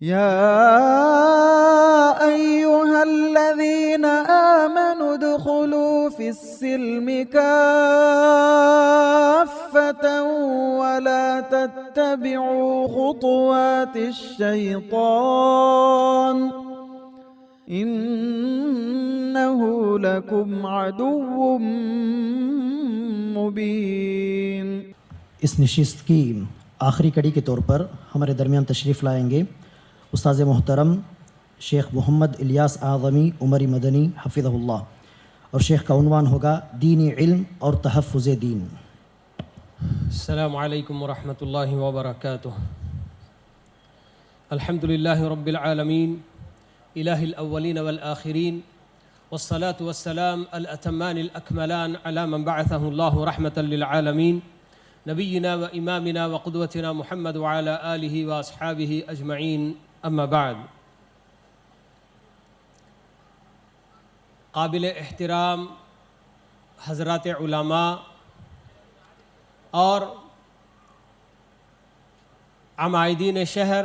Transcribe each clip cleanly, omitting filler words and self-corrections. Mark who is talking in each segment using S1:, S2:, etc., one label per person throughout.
S1: يا أيها الذين آمنوا ادخلوا في السلم كافة ولا تتبعوا خطوات الشيطان إنه لكم عدو مبين۔
S2: اس نشست کی آخری کڑی کے طور پر ہمارے درمیان تشریف لائیں گے استاذ محترم شیخ محمد الیاس اعظمی عمری مدنی حفظہ اللہ، اور شیخ کا عنوان ہوگا دینی علم اور تحفظ دین۔
S3: السلام علیکم ورحمۃ اللہ وبرکاتہ۔ الحمد للہ رب العالمین الہ الاولین والآخرین، والصلاة والسلام الاتمان الاکملان علی من بعثہ اللہ رحمۃ للعالمین، نبینا و امامنا و قدوتنا محمد وعلی آلہ و اصحابہ اجمعین، اما بعد۔ قابل احترام حضرات علماء اور عمائدین شہر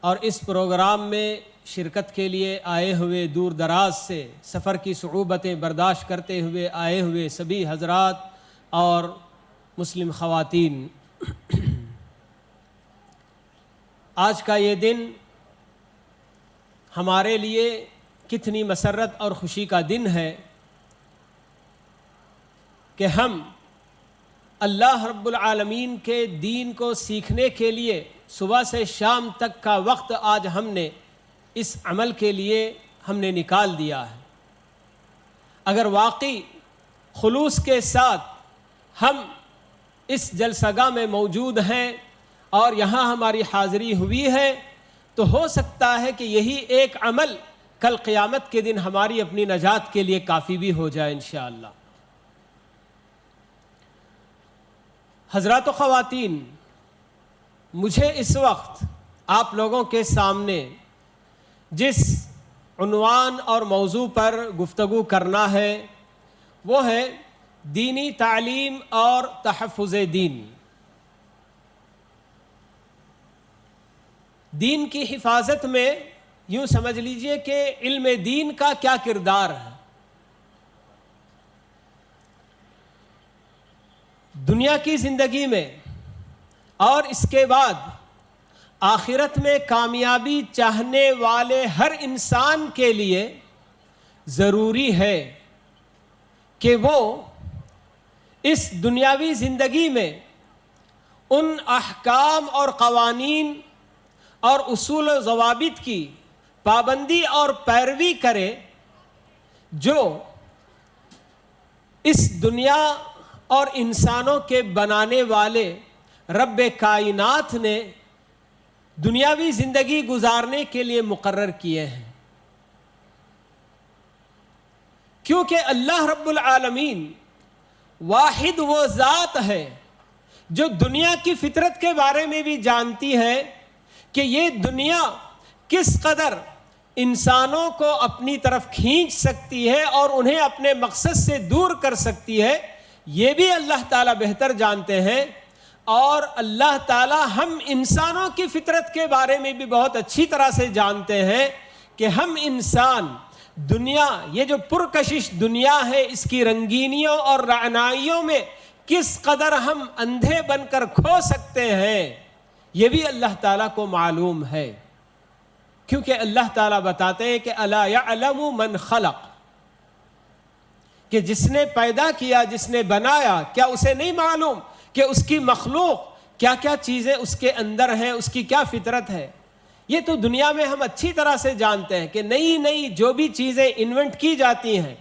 S3: اور اس پروگرام میں شرکت کے لیے آئے ہوئے دور دراز سے سفر کی صعوبتیں برداشت کرتے ہوئے آئے ہوئے سبھی حضرات اور مسلم خواتین، آج کا یہ دن ہمارے لیے کتنی مسرت اور خوشی کا دن ہے کہ ہم اللہ رب العالمین کے دین کو سیکھنے کے لیے صبح سے شام تک کا وقت آج ہم نے اس عمل کے لیے ہم نے نکال دیا ہے۔ اگر واقعی خلوص کے ساتھ ہم اس جلسہ گاہ میں موجود ہیں اور یہاں ہماری حاضری ہوئی ہے تو ہو سکتا ہے کہ یہی ایک عمل کل قیامت کے دن ہماری اپنی نجات کے لیے کافی بھی ہو جائے انشاءاللہ۔ حضرات و خواتین، مجھے اس وقت آپ لوگوں کے سامنے جس عنوان اور موضوع پر گفتگو کرنا ہے وہ ہے دینی تعلیم اور تحفظ دین۔ دین کی حفاظت میں یوں سمجھ لیجئے کہ علم دین کا کیا کردار ہے۔ دنیا کی زندگی میں اور اس کے بعد آخرت میں کامیابی چاہنے والے ہر انسان کے لیے ضروری ہے کہ وہ اس دنیاوی زندگی میں ان احکام اور قوانین اور اصول و ضوابط کی پابندی اور پیروی کرے جو اس دنیا اور انسانوں کے بنانے والے رب کائنات نے دنیاوی زندگی گزارنے کے لیے مقرر کیے ہیں، کیونکہ اللہ رب العالمین واحد وہ ذات ہے جو دنیا کی فطرت کے بارے میں بھی جانتی ہے کہ یہ دنیا کس قدر انسانوں کو اپنی طرف کھینچ سکتی ہے اور انہیں اپنے مقصد سے دور کر سکتی ہے، یہ بھی اللہ تعالیٰ بہتر جانتے ہیں۔ اور اللہ تعالیٰ ہم انسانوں کی فطرت کے بارے میں بھی بہت اچھی طرح سے جانتے ہیں کہ ہم انسان دنیا، یہ جو پرکشش دنیا ہے، اس کی رنگینیوں اور رعنائیوں میں کس قدر ہم اندھے بن کر کھو سکتے ہیں، یہ بھی اللہ تعالیٰ کو معلوم ہے، کیونکہ اللہ تعالیٰ بتاتے ہیں کہ الا یعلم من خلق، کہ جس نے پیدا کیا، جس نے بنایا، کیا اسے نہیں معلوم کہ اس کی مخلوق کیا کیا چیزیں اس کے اندر ہیں، اس کی کیا فطرت ہے۔ یہ تو دنیا میں ہم اچھی طرح سے جانتے ہیں کہ نئی نئی جو بھی چیزیں انوینٹ کی جاتی ہیں،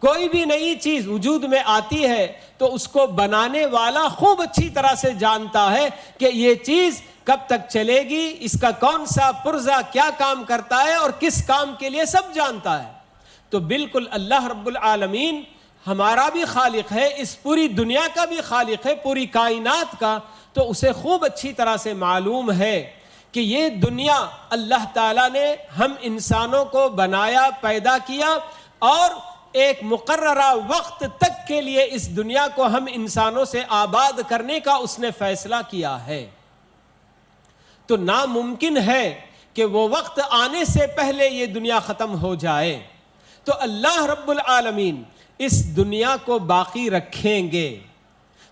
S3: کوئی بھی نئی چیز وجود میں آتی ہے تو اس کو بنانے والا خوب اچھی طرح سے جانتا ہے کہ یہ چیز کب تک چلے گی، اس کا کون سا پرزہ کیا کام کرتا ہے اور کس کام کے لیے سب جانتا ہے۔ تو بالکل اللہ رب العالمین ہمارا بھی خالق ہے، اس پوری دنیا کا بھی خالق ہے، پوری کائنات کا، تو اسے خوب اچھی طرح سے معلوم ہے کہ یہ دنیا اللہ تعالیٰ نے ہم انسانوں کو بنایا، پیدا کیا اور ایک مقررہ وقت تک کے لیے اس دنیا کو ہم انسانوں سے آباد کرنے کا اس نے فیصلہ کیا ہے۔ تو ناممکن ہے کہ وہ وقت آنے سے پہلے یہ دنیا ختم ہو جائے. تو اللہ رب العالمین اس دنیا کو باقی رکھیں گے.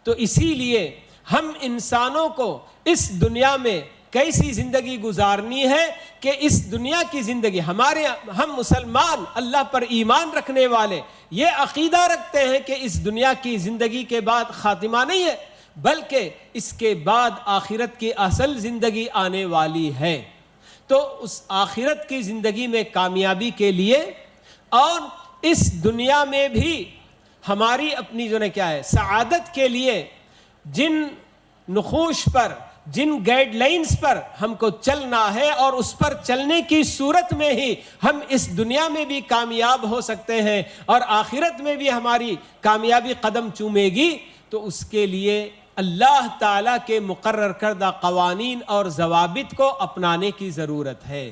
S3: تو اسی لیے ہم انسانوں کو اس دنیا میں کیسی زندگی گزارنی ہے کہ اس دنیا کی زندگی ہم مسلمان اللہ پر ایمان رکھنے والے یہ عقیدہ رکھتے ہیں کہ اس دنیا کی زندگی کے بعد خاتمہ نہیں ہے، بلکہ اس کے بعد آخرت کی اصل زندگی آنے والی ہے. تو اس آخرت کی زندگی میں کامیابی کے لیے اور اس دنیا میں بھی ہماری اپنی جو کیا ہے سعادت کے لیے جن نقوش پر، جن گائیڈ لائنز پر ہم کو چلنا ہے اور اس پر چلنے کی صورت میں ہی ہم اس دنیا میں بھی کامیاب ہو سکتے ہیں اور آخرت میں بھی ہماری کامیابی قدم چومے گی. تو اس کے لیے اللہ تعالیٰ کے مقرر کردہ قوانین اور ضوابط کو اپنانے کی ضرورت ہے.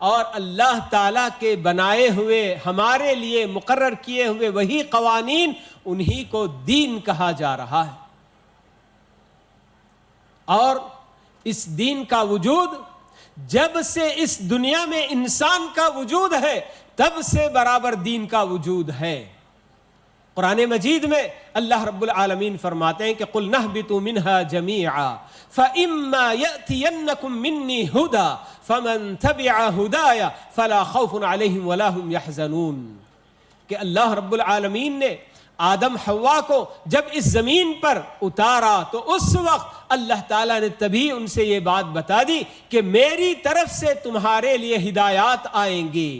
S3: اور اللہ تعالیٰ کے بنائے ہوئے ہمارے لیے مقرر کیے ہوئے وہی قوانین، انہی کو دین کہا جا رہا ہے. اور اس دین کا وجود جب سے اس دنیا میں انسان کا وجود ہے تب سے برابر دین کا وجود ہے. قرآن مجید میں اللہ رب العالمین فرماتے ہیں کہ قُلْ نَهْبِطُوا مِنْهَا جَمِيعًا فَإِمَّا يَأْتِيَنَّكُم مِّنِّي هُدًى فَمَن تَبِعَ هُدَايَ فَلَا خَوْفٌ عَلَيْهِمْ وَلَا هُمْ يَحْزَنُونَ. کہ اللہ رب العالمین نے آدم حوا کو جب اس زمین پر اتارا تو اس وقت اللہ تعالیٰ نے تبھی ان سے یہ بات بتا دی کہ میری طرف سے تمہارے لیے ہدایات آئیں گی،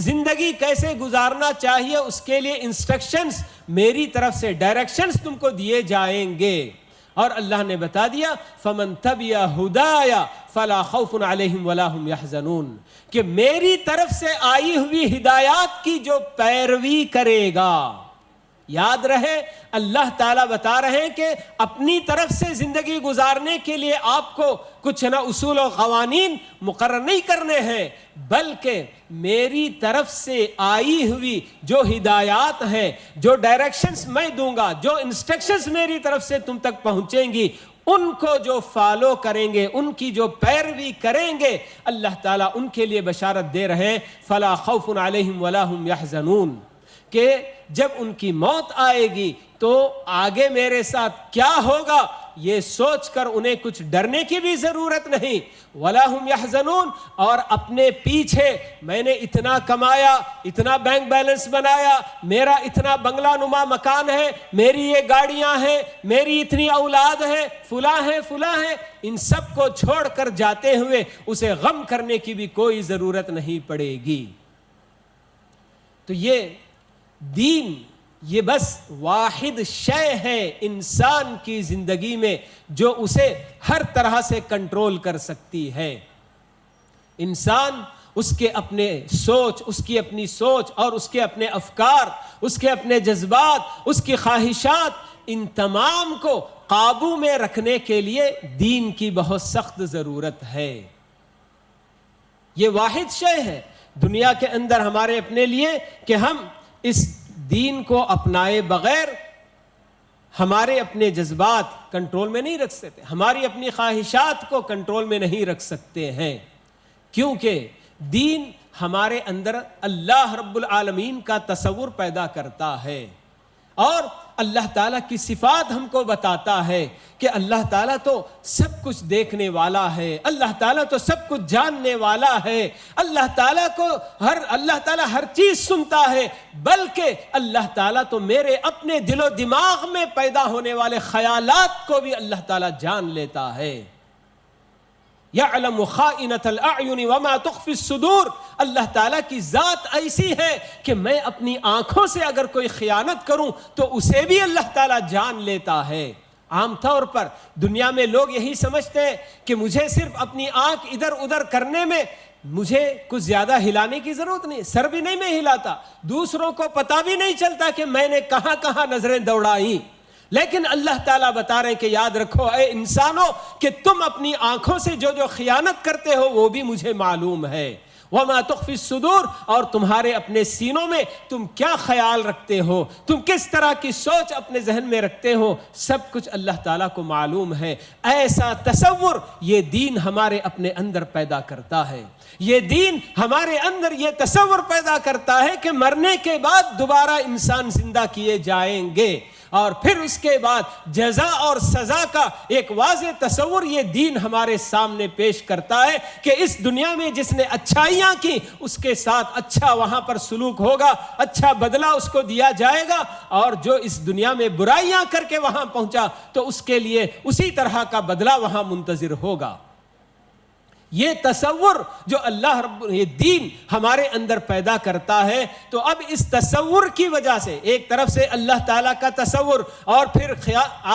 S3: زندگی کیسے گزارنا چاہیے اس کے لیے انسٹرکشنز میری طرف سے، ڈائریکشنز تم کو دیے جائیں گے. اور اللہ نے بتا دیا فَمَن تَبِعَ هُدَايَ فَلَا خَوْفٌ عَلَيْهِمْ وَلَا هُمْ يَحْزَنُونَ. کہ میری طرف سے آئی ہوئی ہدایات کی جو پیروی کرے گا. یاد رہے اللہ تعالیٰ بتا رہے ہیں کہ اپنی طرف سے زندگی گزارنے کے لیے آپ کو کچھ نہ اصول و قوانین مقرر نہیں کرنے ہیں، بلکہ میری طرف سے آئی ہوئی جو ہدایات ہیں، جو ڈائریکشنز میں دوں گا، جو انسٹرکشنز میری طرف سے تم تک پہنچیں گی، ان کو جو فالو کریں گے، ان کی جو پیروی کریں گے، اللہ تعالیٰ ان کے لیے بشارت دے رہے ہیں فَلَا خَوْفٌ عَلَيْهِمْ وَلَا هُمْ يَحْزَنُونَ. کہ جب ان کی موت آئے گی تو آگے میرے ساتھ کیا ہوگا یہ سوچ کر انہیں کچھ ڈرنے کی بھی ضرورت نہیں. وَلَا هُمْ يَحْزَنُونَ. اور اپنے پیچھے میں نے اتنا کمایا، اتنا بینک بیلنس بنایا، میرا اتنا بنگلہ نما مکان ہے، میری یہ گاڑیاں ہیں، میری اتنی اولاد ہے، فلاں ہے، ان سب کو چھوڑ کر جاتے ہوئے اسے غم کرنے کی بھی کوئی ضرورت نہیں پڑے گی. تو یہ دین یہ بس واحد شے ہے انسان کی زندگی میں جو اسے ہر طرح سے کنٹرول کر سکتی ہے. انسان اس کے اپنے سوچ، اس کی اپنی سوچ اور اس کے اپنے افکار، اس کے اپنے جذبات، اس کی خواہشات، ان تمام کو قابو میں رکھنے کے لیے دین کی بہت سخت ضرورت ہے. یہ واحد شے ہے دنیا کے اندر ہمارے اپنے لیے کہ ہم اس دین کو اپنائے بغیر ہمارے اپنے جذبات کنٹرول میں نہیں رکھ سکتے، ہماری اپنی خواہشات کو کنٹرول میں نہیں رکھ سکتے ہیں. کیونکہ دین ہمارے اندر اللہ رب العالمین کا تصور پیدا کرتا ہے اور اللہ تعالیٰ کی صفات ہم کو بتاتا ہے کہ اللہ تعالیٰ تو سب کچھ دیکھنے والا ہے، اللہ تعالیٰ تو سب کچھ جاننے والا ہے، اللہ تعالیٰ ہر چیز سنتا ہے، بلکہ اللہ تعالیٰ تو میرے اپنے دل و دماغ میں پیدا ہونے والے خیالات کو بھی اللہ تعالیٰ جان لیتا ہے. یعلم خائنۃ الاعین وما تخفی الصدور. اللہ تعالیٰ کی ذات ایسی ہے کہ میں اپنی آنکھوں سے اگر کوئی خیانت کروں تو اسے بھی اللہ تعالیٰ جان لیتا ہے. عام طور پر دنیا میں لوگ یہی سمجھتے ہیں کہ مجھے صرف اپنی آنکھ ادھر ادھر کرنے میں مجھے کچھ زیادہ ہلانے کی ضرورت نہیں، سر بھی نہیں میں ہلاتا، دوسروں کو پتہ بھی نہیں چلتا کہ میں نے کہاں کہاں نظریں دوڑائیں. لیکن اللہ تعالیٰ بتا رہے ہیں کہ یاد رکھو اے انسانوں کہ تم اپنی آنکھوں سے جو خیانت کرتے ہو وہ بھی مجھے معلوم ہے. وما تخفی الصدور، اور تمہارے اپنے سینوں میں تم کیا خیال رکھتے ہو، تم کس طرح کی سوچ اپنے ذہن میں رکھتے ہو، سب کچھ اللہ تعالیٰ کو معلوم ہے۔ ایسا تصور یہ دین ہمارے اپنے اندر پیدا کرتا ہے۔ یہ دین ہمارے اندر یہ تصور پیدا کرتا ہے کہ مرنے کے بعد دوبارہ انسان زندہ کیے جائیں گے، اور پھر اس کے بعد جزا اور سزا کا ایک واضح تصور یہ دین ہمارے سامنے پیش کرتا ہے کہ اس دنیا میں جس نے اچھائیاں کی اس کے ساتھ اچھا وہاں پر سلوک ہوگا، اچھا بدلہ اس کو دیا جائے گا، اور جو اس دنیا میں برائیاں کر کے وہاں پہنچا تو اس کے لیے اسی طرح کا بدلہ وہاں منتظر ہوگا۔ یہ تصور جو اللہ یہ دین ہمارے اندر پیدا کرتا ہے، تو اب اس تصور کی وجہ سے ایک طرف سے اللہ تعالیٰ کا تصور، اور پھر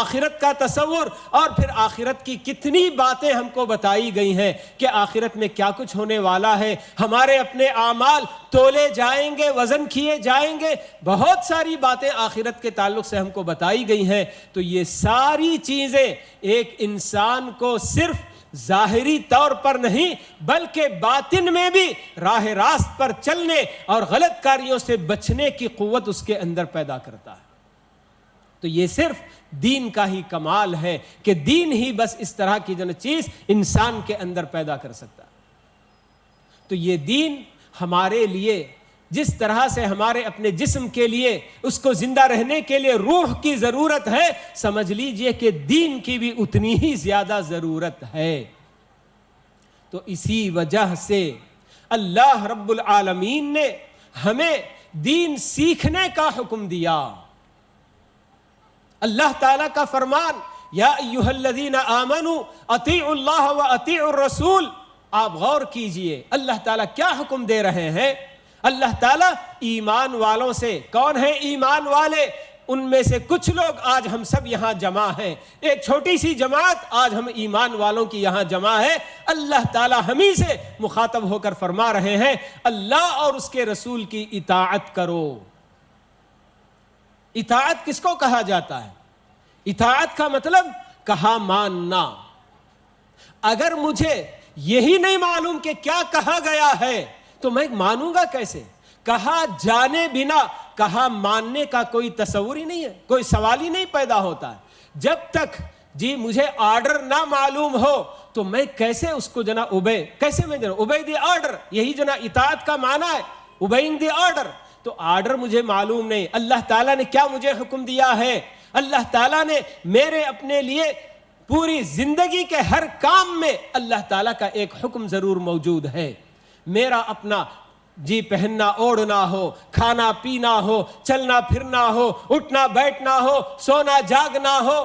S3: آخرت کا تصور، اور پھر آخرت کی کتنی باتیں ہم کو بتائی گئی ہیں کہ آخرت میں کیا کچھ ہونے والا ہے، ہمارے اپنے اعمال تولے جائیں گے، وزن کیے جائیں گے، بہت ساری باتیں آخرت کے تعلق سے ہم کو بتائی گئی ہیں۔ تو یہ ساری چیزیں ایک انسان کو صرف ظاہری طور پر نہیں بلکہ باطن میں بھی راہ راست پر چلنے اور غلط کاریوں سے بچنے کی قوت اس کے اندر پیدا کرتا ہے۔ تو یہ صرف دین کا ہی کمال ہے کہ دین ہی بس اس طرح کی چیز انسان کے اندر پیدا کر سکتا ہے۔ تو یہ دین ہمارے لیے جس طرح سے ہمارے اپنے جسم کے لیے اس کو زندہ رہنے کے لیے روح کی ضرورت ہے، سمجھ لیجئے کہ دین کی بھی اتنی ہی زیادہ ضرورت ہے۔ تو اسی وجہ سے اللہ رب العالمین نے ہمیں دین سیکھنے کا حکم دیا۔ اللہ تعالیٰ کا فرمان، یا ایھا الذین آمنوا اطیعوا اللہ واطیعوا الرسول، آپ غور کیجئے اللہ تعالیٰ کیا حکم دے رہے ہیں۔ اللہ تعالیٰ ایمان والوں سے، کون ہیں ایمان والے؟ ان میں سے کچھ لوگ آج ہم سب یہاں جمع ہیں، ایک چھوٹی سی جماعت آج ہم ایمان والوں کی یہاں جمع ہے۔ اللہ تعالیٰ ہمیں سے مخاطب ہو کر فرما رہے ہیں اللہ اور اس کے رسول کی اطاعت کرو۔ اطاعت کس کو کہا جاتا ہے؟ اطاعت کا مطلب کہا ماننا۔ اگر مجھے یہی نہیں معلوم کہ کیا کہا گیا ہے تو میں مانوں گا کیسے؟ کہا جانے بنا کہا ماننے کا کوئی تصور ہی نہیں ہے، کوئی سوال ہی نہیں پیدا ہوتا ہے۔ جب تک مجھے آرڈر نہ معلوم ہو تو میں کیسے اس کو کیسے میں اوبے دی آرڈر، یہی اطاعت کا معنی ہے، اوبیئنگ دی آرڈر۔ تو آرڈر مجھے معلوم نہیں، اللہ تعالیٰ نے کیا مجھے حکم دیا ہے، اللہ تعالیٰ نے میرے اپنے لیے پوری زندگی کے ہر کام میں اللہ تعالیٰ کا ایک حکم ضرور موجود ہے۔ میرا اپنا پہننا اوڑھنا ہو، کھانا پینا ہو، چلنا پھرنا ہو، اٹھنا بیٹھنا ہو، سونا جاگنا ہو،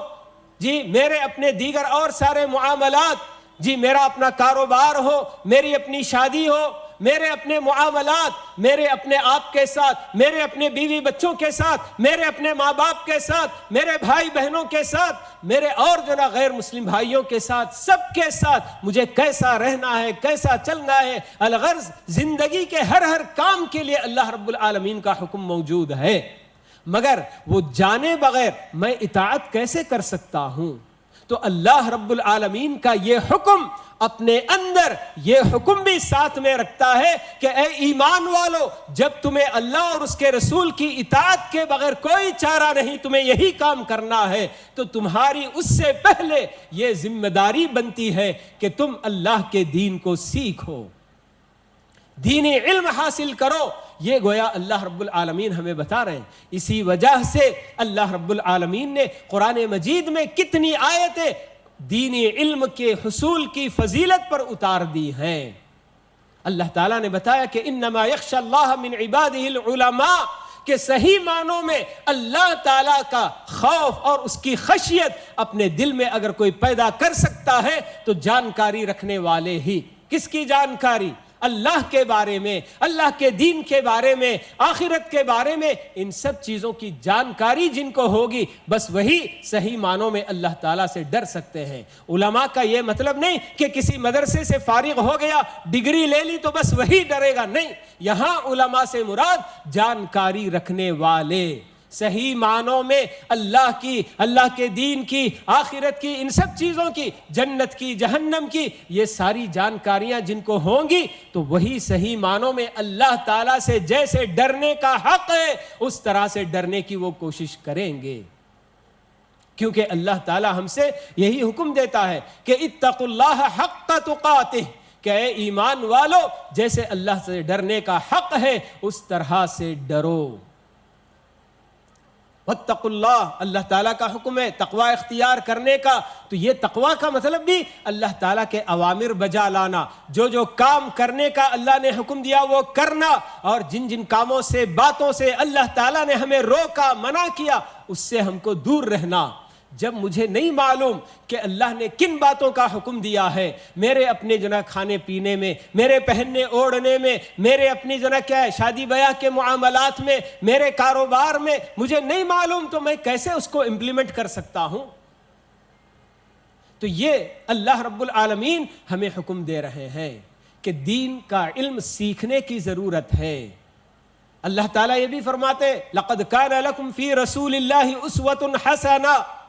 S3: میرے اپنے دیگر اور سارے معاملات، میرا اپنا کاروبار ہو، میری اپنی شادی ہو، میرے اپنے معاملات، میرے اپنے آپ کے ساتھ، میرے اپنے بیوی بچوں کے ساتھ، میرے اپنے ماں باپ کے ساتھ، میرے بھائی بہنوں کے ساتھ، میرے اور غیر مسلم بھائیوں کے ساتھ، سب کے ساتھ مجھے کیسا رہنا ہے، کیسا چلنا ہے۔ الغرض زندگی کے ہر کام کے لیے اللہ رب العالمین کا حکم موجود ہے، مگر وہ جانے بغیر میں اطاعت کیسے کر سکتا ہوں؟ تو اللہ رب العالمین کا یہ حکم اپنے اندر یہ حکم بھی ساتھ میں رکھتا ہے کہ اے ایمان والو، جب تمہیں اللہ اور اس کے رسول کی اطاعت کے بغیر کوئی چارہ نہیں، تمہیں یہی کام کرنا ہے، تو تمہاری اس سے پہلے یہ ذمہ داری بنتی ہے کہ تم اللہ کے دین کو سیکھو، دینی علم حاصل کرو۔ یہ گویا اللہ رب العالمین ہمیں بتا رہے ہیں۔ اسی وجہ سے اللہ رب العالمین نے قرآن مجید میں کتنی آیتیں دینی علم کے حصول کی فضیلت پر اتار دی ہیں۔ اللہ تعالیٰ نے بتایا کہ انما یخشی اللہ من عبادہ العلماء، کہ صحیح معنوں میں اللہ تعالیٰ کا خوف اور اس کی خشیت اپنے دل میں اگر کوئی پیدا کر سکتا ہے تو جانکاری رکھنے والے ہی۔ کس کی جانکاری؟ اللہ کے بارے میں، اللہ کے دین کے بارے میں، آخرت کے بارے میں، ان سب چیزوں کی جانکاری جن کو ہوگی بس وہی صحیح معنوں میں اللہ تعالیٰ سے ڈر سکتے ہیں۔ علماء کا یہ مطلب نہیں کہ کسی مدرسے سے فارغ ہو گیا، ڈگری لے لی تو بس وہی ڈرے گا، نہیں، یہاں علماء سے مراد جانکاری رکھنے والے، صحیح معنوں میں اللہ کی، اللہ کے دین کی، آخرت کی، ان سب چیزوں کی، جنت کی، جہنم کی، یہ ساری جانکاریاں جن کو ہوں گی تو وہی صحیح معنوں میں اللہ تعالیٰ سے جیسے ڈرنے کا حق ہے اس طرح سے ڈرنے کی وہ کوشش کریں گے، کیونکہ اللہ تعالیٰ ہم سے یہی حکم دیتا ہے کہ اتقوا اللہ حق تقاتہ، کہ اے ایمان والو جیسے اللہ سے ڈرنے کا حق ہے اس طرح سے ڈرو۔ واتقوا اللہ، اللہ تعالیٰ کا حکم ہے تقوی اختیار کرنے کا، تو یہ تقوی کا مطلب بھی اللہ تعالیٰ کے اوامر بجا لانا، جو کام کرنے کا اللہ نے حکم دیا وہ کرنا، اور جن جن کاموں سے، باتوں سے اللہ تعالیٰ نے ہمیں روکا، منع کیا، اس سے ہم کو دور رہنا۔ جب مجھے نہیں معلوم کہ اللہ نے کن باتوں کا حکم دیا ہے، میرے اپنے کھانے پینے میں، میرے پہننے اوڑھنے میں، میرے اپنی کیا ہے شادی بیاہ کے معاملات میں، میرے کاروبار میں مجھے نہیں معلوم تو میں کیسے اس کو امپلیمنٹ کر سکتا ہوں؟ تو یہ اللہ رب العالمین ہمیں حکم دے رہے ہیں کہ دین کا علم سیکھنے کی ضرورت ہے۔ اللہ تعالیٰ یہ بھی فرماتے لَقَدْ كَانَ لَكُمْ فِي رَسُولِ اللَّهِ أُسْوَةٌ حَسَنَةٌ،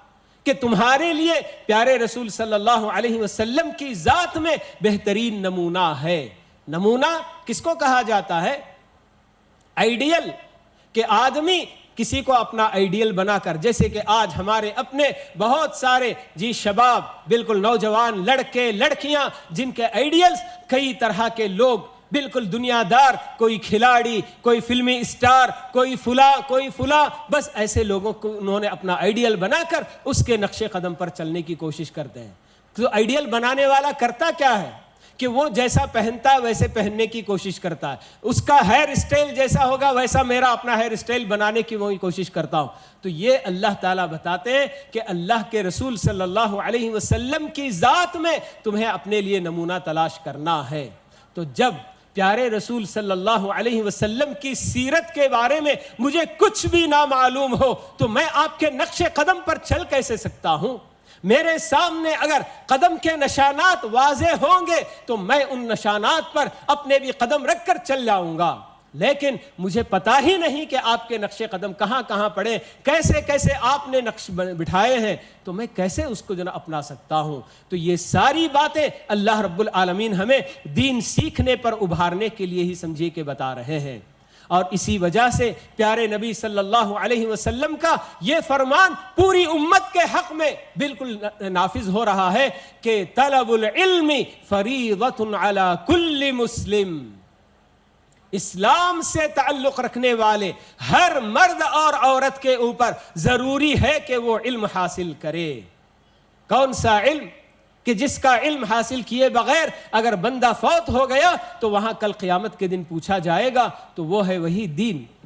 S3: کہ تمہارے لیے پیارے رسول صلی اللہ علیہ وسلم کی ذات میں بہترین نمونہ ہے۔ نمونہ کس کو کہا جاتا ہے؟ آئیڈیل، کہ آدمی کسی کو اپنا آئیڈیل بنا کر، جیسے کہ آج ہمارے اپنے بہت سارے شباب، بالکل نوجوان لڑکے لڑکیاں جن کے آئیڈیلز کئی طرح کے لوگ، بالکل دنیا دار، کوئی کھلاڑی، کوئی فلمی اسٹار، کوئی فلاں، بس ایسے لوگوں کو انہوں نے اپنا آئیڈیل بنا کر اس کے نقش قدم پر چلنے کی کوشش کرتے ہیں۔ تو آئیڈیل بنانے والا کرتا کیا ہے کہ وہ جیسا پہنتا ہے ویسے پہننے کی کوشش کرتا ہے، اس کا ہیئر اسٹائل جیسا ہوگا ویسا میرا اپنا ہیئر اسٹائل بنانے کی وہی کوشش کرتا ہوں۔ تو یہ اللہ تعالیٰ بتاتے ہیں کہ اللہ کے رسول صلی اللہ علیہ وسلم کی ذات میں تمہیں اپنے لیے نمونہ تلاش کرنا ہے۔ تو جب پیارے رسول صلی اللہ علیہ وسلم کی سیرت کے بارے میں مجھے کچھ بھی نہ معلوم ہو تو میں آپ کے نقش قدم پر چل کیسے سکتا ہوں؟ میرے سامنے اگر قدم کے نشانات واضح ہوں گے تو میں ان نشانات پر اپنے بھی قدم رکھ کر چل جاؤں گا، لیکن مجھے پتا ہی نہیں کہ آپ کے نقش قدم کہاں کہاں پڑے، کیسے کیسے آپ نے نقش بٹھائے ہیں، تو میں کیسے اس کو اپنا سکتا ہوں؟ تو یہ ساری باتیں اللہ رب العالمین ہمیں دین سیکھنے پر ابھارنے کے لیے ہی سمجھے کے بتا رہے ہیں۔ اور اسی وجہ سے پیارے نبی صلی اللہ علیہ وسلم کا یہ فرمان پوری امت کے حق میں بالکل نافذ ہو رہا ہے کہ طلب العلم فریضۃ علی کل مسلم، اسلام سے تعلق رکھنے والے ہر مرد اور عورت کے اوپر ضروری ہے کہ وہ علم حاصل کرے۔ کون سا علم؟ کہ جس کا علم حاصل کیے بغیر اگر بندہ فوت ہو گیا تو وہاں کل قیامت کے دن پوچھا جائے گا، تو وہ ہے وہی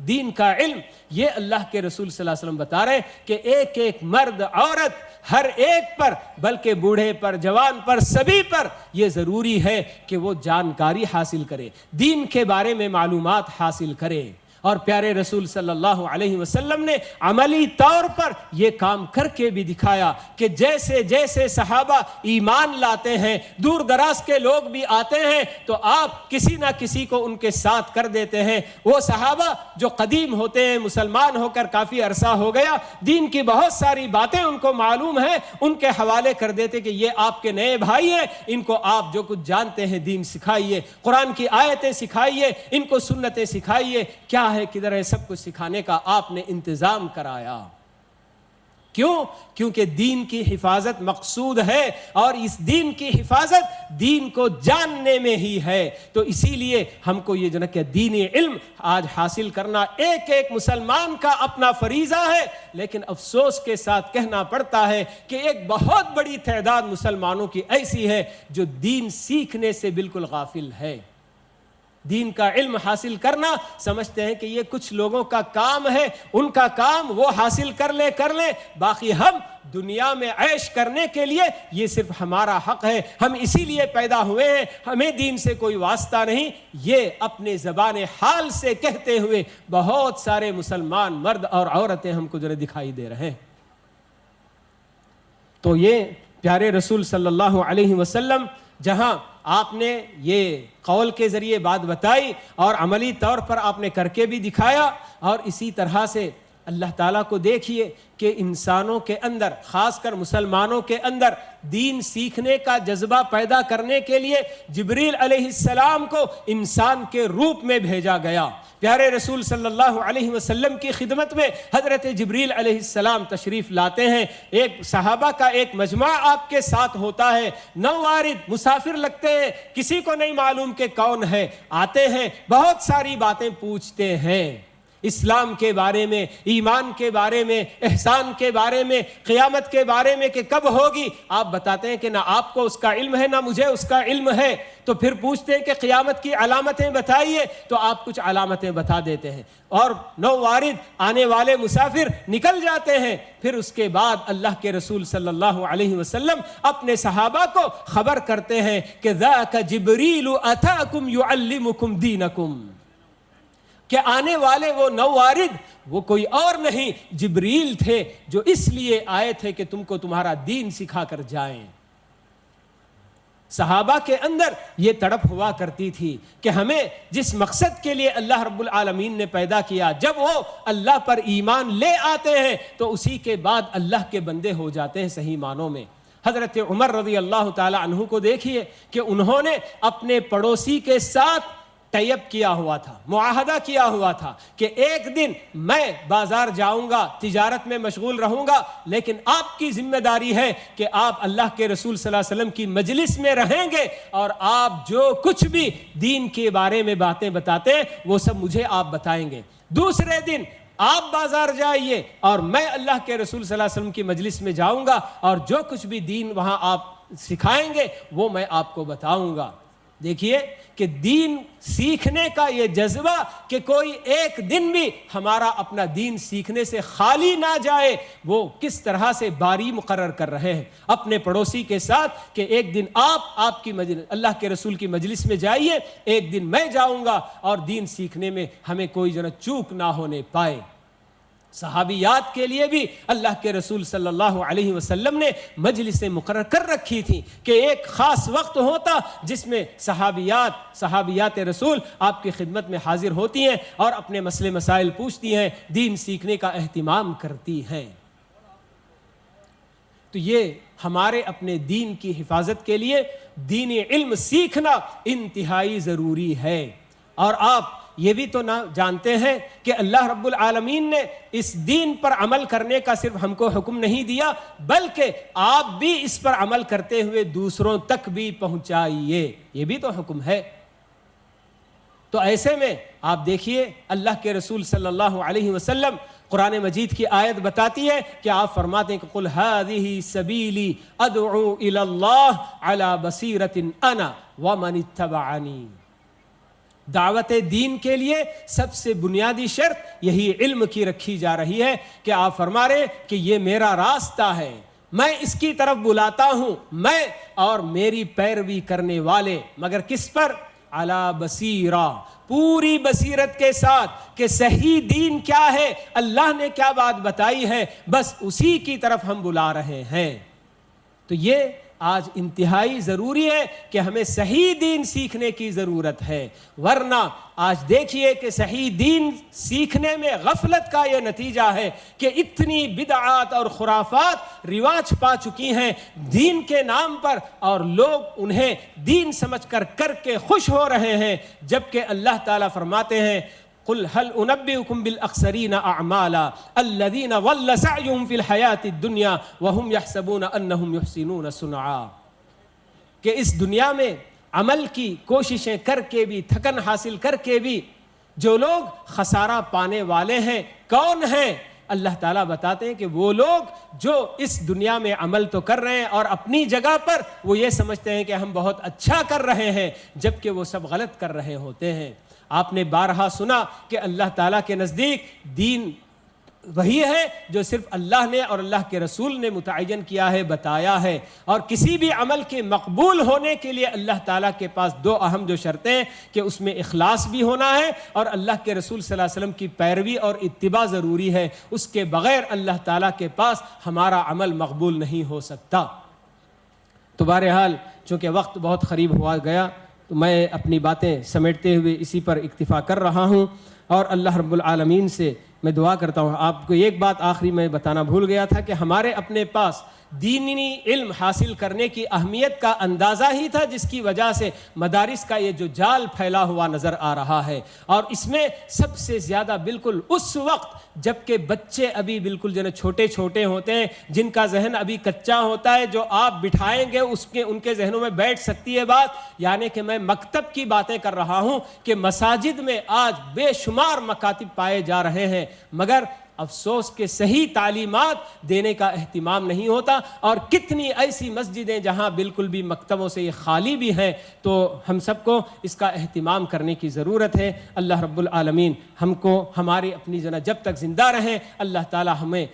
S3: دین کا علم۔ یہ اللہ کے رسول صلی اللہ علیہ وسلم بتا رہے ہیں کہ ایک ایک مرد عورت ہر ایک پر، بلکہ بوڑھے پر، جوان پر، سبھی پر یہ ضروری ہے کہ وہ جانکاری حاصل کرے، دین کے بارے میں معلومات حاصل کرے۔ اور پیارے رسول صلی اللہ علیہ وسلم نے عملی طور پر یہ کام کر کے بھی دکھایا کہ جیسے جیسے صحابہ ایمان لاتے ہیں، دور دراز کے لوگ بھی آتے ہیں تو آپ کسی نہ کسی کو ان کے ساتھ کر دیتے ہیں۔ وہ صحابہ جو قدیم ہوتے ہیں، مسلمان ہو کر کافی عرصہ ہو گیا، دین کی بہت ساری باتیں ان کو معلوم ہیں، ان کے حوالے کر دیتے کہ یہ آپ کے نئے بھائی ہیں، ان کو آپ جو کچھ جانتے ہیں دین سکھائیے، قرآن کی آیتیں سکھائیے، ان کو سنتیں سکھائیے، کیا ہے کدھر ہے، سب کچھ سکھانے کا آپ نے انتظام کرایا۔ کیوں؟ کیونکہ دین کی حفاظت مقصود ہے، اور اس دین کی حفاظت دین کو جاننے میں ہی ہے۔ تو اسی لیے ہم کو یہ کہ دینی علم آج حاصل کرنا ایک ایک مسلمان کا اپنا فریضہ ہے، لیکن افسوس کے ساتھ کہنا پڑتا ہے کہ ایک بہت بڑی تعداد مسلمانوں کی ایسی ہے جو دین سیکھنے سے بالکل غافل ہے۔ دین کا علم حاصل کرنا سمجھتے ہیں کہ یہ کچھ لوگوں کا کام ہے، ان کا کام وہ حاصل کر لیں، باقی ہم دنیا میں عیش کرنے کے لیے یہ صرف ہمارا حق ہے، ہم اسی لیے پیدا ہوئے ہیں، ہمیں دین سے کوئی واسطہ نہیں۔ یہ اپنے زبان حال سے کہتے ہوئے بہت سارے مسلمان مرد اور عورتیں ہم کو دکھائی دے رہے ہیں۔ تو یہ پیارے رسول صلی اللہ علیہ وسلم جہاں آپ نے یہ قول کے ذریعے بات بتائی اور عملی طور پر آپ نے کر کے بھی دکھایا، اور اسی طرح سے اللہ تعالیٰ کو دیکھیے کہ انسانوں کے اندر، خاص کر مسلمانوں کے اندر، دین سیکھنے کا جذبہ پیدا کرنے کے لیے جبریل علیہ السلام کو انسان کے روپ میں بھیجا گیا۔ پیارے رسول صلی اللہ علیہ وسلم کی خدمت میں حضرت جبریل علیہ السلام تشریف لاتے ہیں، ایک صحابہ کا ایک مجمع آپ کے ساتھ ہوتا ہے، نووارد مسافر لگتے ہیں، کسی کو نہیں معلوم کہ کون ہے، آتے ہیں، بہت ساری باتیں پوچھتے ہیں، اسلام کے بارے میں، ایمان کے بارے میں، احسان کے بارے میں، قیامت کے بارے میں کہ کب ہوگی۔ آپ بتاتے ہیں کہ نہ آپ کو اس کا علم ہے نہ مجھے اس کا علم ہے، تو پھر پوچھتے ہیں کہ قیامت کی علامتیں بتائیے، تو آپ کچھ علامتیں بتا دیتے ہیں، اور نووارد آنے والے مسافر نکل جاتے ہیں۔ پھر اس کے بعد اللہ کے رسول صلی اللہ علیہ وسلم اپنے صحابہ کو خبر کرتے ہیں کہ ذاک جبریل اتاکم یعلمکم دینکم، کہ آنے والے وہ نووارد وہ کوئی اور نہیں، جبریل تھے جو اس لیے آئے تھے کہ تم کو تمہارا دین سکھا کر جائیں۔ صحابہ کے اندر یہ تڑپ ہوا کرتی تھی کہ ہمیں جس مقصد کے لیے اللہ رب العالمین نے پیدا کیا، جب وہ اللہ پر ایمان لے آتے ہیں تو اسی کے بعد اللہ کے بندے ہو جاتے ہیں صحیح معنوں میں۔ حضرت عمر رضی اللہ تعالی عنہ کو دیکھیے کہ انہوں نے اپنے پڑوسی کے ساتھ ٹائی اپ کیا ہوا تھا، معاہدہ کیا ہوا تھا کہ ایک دن میں بازار جاؤں گا، تجارت میں مشغول رہوں گا، لیکن آپ کی ذمہ داری ہے کہ آپ اللہ کے رسول صلی اللہ علیہ وسلم کی مجلس میں رہیں گے، اور آپ جو کچھ بھی دین کے بارے میں باتیں بتاتے ہیں وہ سب مجھے آپ بتائیں گے۔ دوسرے دن آپ بازار جائیے اور میں اللہ کے رسول صلی اللہ علیہ وسلم کی مجلس میں جاؤں گا، اور جو کچھ بھی دین وہاں آپ سکھائیں گے وہ میں آپ کو بتاؤں گا۔ دیکھیے کہ دین سیکھنے کا یہ جذبہ کہ کوئی ایک دن بھی ہمارا اپنا دین سیکھنے سے خالی نہ جائے، وہ کس طرح سے باری مقرر کر رہے ہیں اپنے پڑوسی کے ساتھ کہ ایک دن آپ کی مجلس، اللہ کے رسول کی مجلس میں جائیے، ایک دن میں جاؤں گا، اور دین سیکھنے میں ہمیں کوئی چوک نہ ہونے پائے۔ صحابیات کے لیے بھی اللہ کے رسول صلی اللہ علیہ وسلم نے مجلسیں مقرر کر رکھی تھی کہ ایک خاص وقت ہوتا جس میں صحابیات رسول آپ کی خدمت میں حاضر ہوتی ہیں اور اپنے مسئلے مسائل پوچھتی ہیں، دین سیکھنے کا اہتمام کرتی ہیں۔ تو یہ ہمارے اپنے دین کی حفاظت کے لیے دینی علم سیکھنا انتہائی ضروری ہے۔ اور آپ یہ بھی تو نہ جانتے ہیں کہ اللہ رب العالمین نے اس دین پر عمل کرنے کا صرف ہم کو حکم نہیں دیا، بلکہ آپ بھی اس پر عمل کرتے ہوئے دوسروں تک بھی پہنچائیے، یہ بھی تو حکم ہے۔ تو ایسے میں آپ دیکھیے اللہ کے رسول صلی اللہ علیہ وسلم، قرآن مجید کی آیت بتاتی ہے کہ آپ فرماتے ہیں کہ قُلْ هَذِهِ سَبِيلِي أَدْعُو إِلَى اللَّهِ عَلَى بَصِيرَةٍ أَنَا وَمَنِ اتَّبَعَنِي۔ دعوت دین کے لیے سب سے بنیادی شرط یہی علم کی رکھی جا رہی ہے کہ آپ فرما رہے کہ یہ میرا راستہ ہے، میں اس کی طرف بلاتا ہوں، میں اور میری پیروی کرنے والے، مگر کس پر؟ علی بصیرہ، پوری بصیرت کے ساتھ کہ صحیح دین کیا ہے، اللہ نے کیا بات بتائی ہے، بس اسی کی طرف ہم بلا رہے ہیں۔ تو یہ آج انتہائی ضروری ہے کہ ہمیں صحیح دین سیکھنے کی ضرورت ہے، ورنہ آج دیکھیے کہ صحیح دین سیکھنے میں غفلت کا یہ نتیجہ ہے کہ اتنی بدعات اور خرافات رواج پا چکی ہیں دین کے نام پر، اور لوگ انہیں دین سمجھ کر کے خوش ہو رہے ہیں، جبکہ اللہ تعالیٰ فرماتے ہیں قُلْ هَلْ أُنَبِّئُكُمْ بِالْأَخْسَرِينَ أَعْمَالًا الَّذِينَ ضَلَّ سَعْيُهُمْ فِي الْحَيَاةِ الدُّنْيَا وَهُمْ يَحْسَبُونَ أَنَّهُمْ يُحْسِنُونَ صُنْعًا، کہ اس دنیا میں عمل کی کوششیں کر کے بھی، تھکن حاصل کر کے بھی جو لوگ خسارہ پانے والے ہیں، کون ہیں؟ اللہ تعالیٰ بتاتے ہیں کہ وہ لوگ جو اس دنیا میں عمل تو کر رہے ہیں اور اپنی جگہ پر وہ یہ سمجھتے ہیں کہ ہم بہت اچھا کر رہے ہیں، جبکہ وہ سب غلط کر رہے ہوتے ہیں۔ آپ نے بارہا سنا کہ اللہ تعالیٰ کے نزدیک دین وہی ہے جو صرف اللہ نے اور اللہ کے رسول نے متعین کیا ہے، بتایا ہے، اور کسی بھی عمل کے مقبول ہونے کے لیے اللہ تعالیٰ کے پاس دو اہم جو شرطیں ہیں کہ اس میں اخلاص بھی ہونا ہے اور اللہ کے رسول صلی اللہ علیہ وسلم کی پیروی اور اتباع ضروری ہے، اس کے بغیر اللہ تعالیٰ کے پاس ہمارا عمل مقبول نہیں ہو سکتا۔ تو بہرحال چونکہ وقت بہت قریب ہوا گیا تو میں اپنی باتیں سمیٹتے ہوئے اسی پر اکتفا کر رہا ہوں، اور اللہ رب العالمین سے میں دعا کرتا ہوں. آپ کو ایک بات آخری میں بتانا بھول گیا تھا کہ ہمارے اپنے پاس دینی علم حاصل کرنے کی اہمیت کا اندازہ ہی تھا جس کی وجہ سے مدارس کا یہ جو جال پھیلا ہوا نظر آ رہا ہے. اور اس میں سب سے زیادہ بالکل اس وقت جب کہ بچے ابھی بالکل جو چھوٹے چھوٹے ہوتے ہیں, جن کا ذہن ابھی کچا ہوتا ہے, جو آپ بٹھائیں گے ان کے ذہنوں میں بیٹھ سکتی ہے بات. یعنی کہ میں مکتب کی باتیں کر رہا ہوں کہ مساجد میں آج بے شمار مکاتب پائے جا رہے ہیں, مگر افسوس کہ صحیح تعلیمات دینے کا اہتمام نہیں ہوتا. اور کتنی ایسی مسجدیں جہاں بالکل بھی مکتبوں سے یہ خالی بھی ہیں. تو ہم سب کو اس کا اہتمام کرنے کی ضرورت ہے. اللہ رب العالمین ہم کو ہماری اپنی جب تک زندہ رہیں اللہ تعالی ہمیں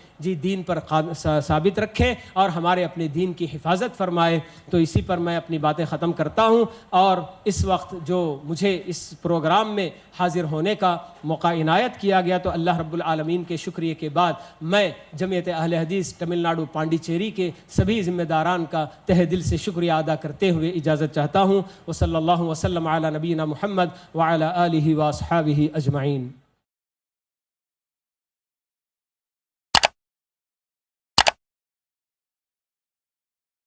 S3: دین پر ثابت رکھے اور ہمارے اپنے دین کی حفاظت فرمائے. تو اسی پر میں اپنی باتیں ختم کرتا ہوں. اور اس وقت جو مجھے اس پروگرام میں حاضر ہونے کا موقع عنایت کیا گیا تو اللہ رب العالمین کے شکریہ کے بعد میں جمعیت اہل حدیث تمل ناڈو پانڈیچیری کے سبھی ذمہ داران کا تہ دل سے شکریہ ادا کرتے ہوئے اجازت چاہتا ہوں. وصلی اللہ وسلم علی نبینا محمد وعلی آلہ واصحابہ اجمعین.